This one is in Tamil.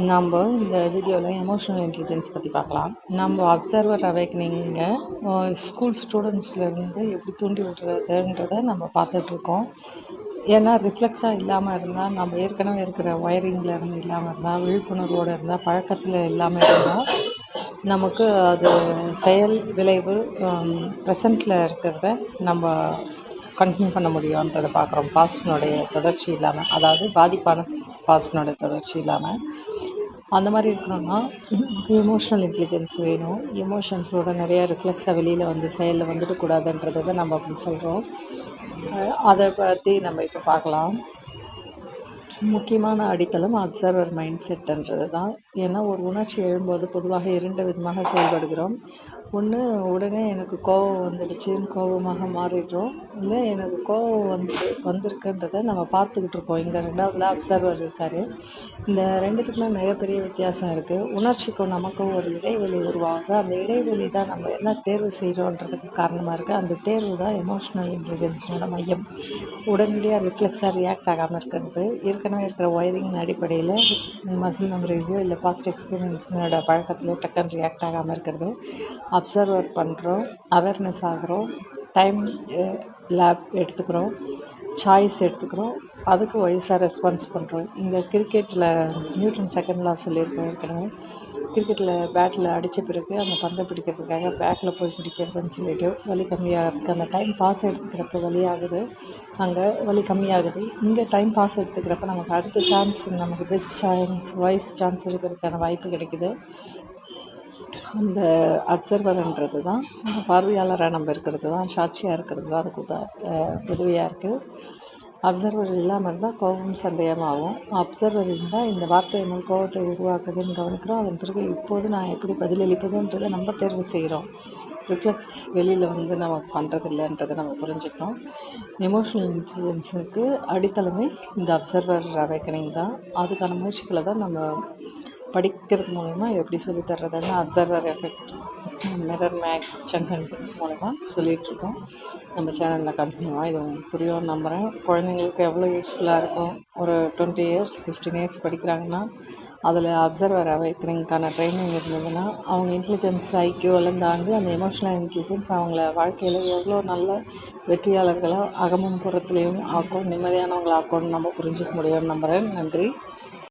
நம்ம இந்த வீடியோவில் எமோஷனல் இன்டெலிஜென்ஸ் பற்றி பார்க்கலாம். நம்ம அப்சர்வர் அவேக்கனிங்க ஸ்கூல் ஸ்டூடெண்ட்ஸ்லேருந்து எப்படி தூண்டி விடுறதுன்றதை நம்ம பார்த்துட்ருக்கோம். ஏன்னா ரிஃப்ளெக்ஸாக இல்லாமல் இருந்தால், நம்ம ஏற்கனவே இருக்கிற ஒயரிங்கில் இருந்து இல்லாமல் இருந்தால், விழிப்புணர்வோடு இருந்தால், பழக்கத்தில் இல்லாமல் இருந்தால், நமக்கு அது செயல் விளைவு ப்ரெசண்ட்டில் இருக்கிறத நம்ம கண்டினியூ பண்ண முடியுன்றதை பார்க்குறோம். பாஸ்டினுடைய தொடர்ச்சி இல்லாமல், அதாவது பாதிப்பான பாஸ்டினோட தொடர்ச்சி இல்லாமல். அந்த மாதிரி இருக்கணும்னா நமக்கு எமோஷ்னல் இன்டெலிஜென்ஸ் வேணும். எமோஷன்ஸோட நிறையா ரிஃப்ளெக்ஸாக வெளியில் வந்து செயலில் வந்துடக்கூடாதுன்றதை தான் நம்ம அப்படி சொல்கிறோம். அதை பற்றி நம்ம இப்போ பார்க்கலாம். முக்கியமான அடித்தளம் அப்சர்வர் மைண்ட் செட்டுன்றது தான். ஏன்னா ஒரு உணர்ச்சி எழும்போது பொதுவாக 2 விதமாக செயல்படுகிறோம். ஒன்று, உடனே எனக்கு கோபம் வந்துடுச்சுன்னு கோபமாக மாறிடுறோம். இல்லை, எனக்கு கோபம் வந்திருக்குன்றதை நம்ம பார்த்துக்கிட்டு இருக்கோம். இங்கே 2வதுல அப்சர்வர் இருக்கார். இந்த ரெண்டுத்துக்குமே மிகப்பெரிய வித்தியாசம் இருக்குது. உணர்ச்சிக்கும் நமக்கும் ஒரு இடைவெளி உருவாகுது. அந்த இடைவெளி தான் நம்ம என்ன தேர்வு செய்கிறோன்றதுக்கு காரணமாக இருக்குது. அந்த தேர்வு தான் எமோஷ்னல் இன்டெலிஜென்ஸோட மையம். உடனடியாக ரிஃப்ளெக்ஸாக ரியாக்ட் ஆகாமல் இருக்கிறது, ஏற்கனவே இருக்கிற ஒயரிங் அடிப்படையில் மசில் மெமரிலையோ இல்லை பாஸ்ட் எக்ஸ்பீரியன்ஸோட பழக்கத்திலையோ டக்குன்னு ரியாக்ட் ஆகாமல் இருக்கிறது. அப்சர்வர் பண்ணுறோம், அவேர்னஸ் ஆகிறோம், டைம் லேப் எடுத்துக்கிறோம், சாய்ஸ் எடுத்துக்கிறோம், அதுக்கு வயசாக ரெஸ்பான்ஸ் பண்ணுறோம். இந்த கிரிக்கெட்டில் நியூட்டன் செகண்ட் லா சொல்லியிருக்கோம் ஏற்கனவே. கிரிக்கெட்டில் பேட்டில் அடித்த பிறகு அந்த பந்தை பிடிக்கிறதுக்காக பேக்கில் போய் பிடிக்கிறதுன்னு சொல்லிட்டு வலி கம்மியாக இருக்குது. அந்த டைம் பாஸ் எடுத்துக்கிறப்ப வலியாகுது, அங்கே வலி கம்மியாகுது. இங்கே டைம் பாஸ் எடுத்துக்கிறப்ப நமக்கு அடுத்த சான்ஸ், நமக்கு பெஸ்ட் சான்ஸ், வாய்ஸ் சான்ஸ் எடுக்கிறதுக்கான வாய்ப்பு கிடைக்குது. அந்த அப்சர்வர்ன்றது தான், பார்வையாளராக நம்ம இருக்கிறது தான், சாட்சியாக இருக்கிறது தான் அதுக்கு உதவியாக இருக்குது. அப்சர்வர் இல்லாமல் இருந்தால் கோபம் சந்தேகமாகும். அப்சர்வர் இருந்தால் இந்த வார்த்தை என்ன கோபத்தை உருவாக்குதுன்னு கவனிக்கிறோம். அதன் பிறகு இப்போது நான் எப்படி பதிலளிப்பதுன்றதை நம்ம தேர்வு செய்கிறோம். ரிஃப்ளெக்ஸ் வெளியில் வந்து நமக்கு பண்ணுறதில்லைன்றதை நம்ம புரிஞ்சுக்கிறோம். எமோஷ்னல் இன்டெலிஜென்ஸுக்கு அடித்தளமே இந்த அப்சர்வர் அவேக்கனிங் தான். அதுக்கான முயற்சிகளை தான் நம்ம படிக்கிறது மூலமா எப்படி சொல்லித்தர்றதுன்னு observer effect, mirror makes strength மூலமாக சொல்லிகிட்ருக்கோம். நம்ம சேனலில் கண்டினியூவாக இது உங்களுக்கு புரியும்னு நம்புகிறேன். குழந்தைங்களுக்கு எவ்வளோ யூஸ்ஃபுல்லாக இருக்கும். ஒரு 20 இயர்ஸ் 15 இயர்ஸ் படிக்கிறாங்கன்னா அதில் அப்சர்வர் அவேக்கனிங்கான ட்ரைனிங் இருந்ததுன்னா அவங்க இன்டெலிஜென்ஸ் ஐக்யூவெல்லாம் தாண்டி அந்த எமோஷ்னல் இன்டெலிஜென்ஸ் அவங்கள வாழ்க்கையில் எவ்வளோ நல்ல வெற்றியாளர்களாக அகமும் புறத்துலேயும் ஆக்கும், நிம்மதியானவங்களை ஆக்கும்னு நம்ம புரிஞ்சுக்க முடியும்னு நம்புகிறேன். நன்றி.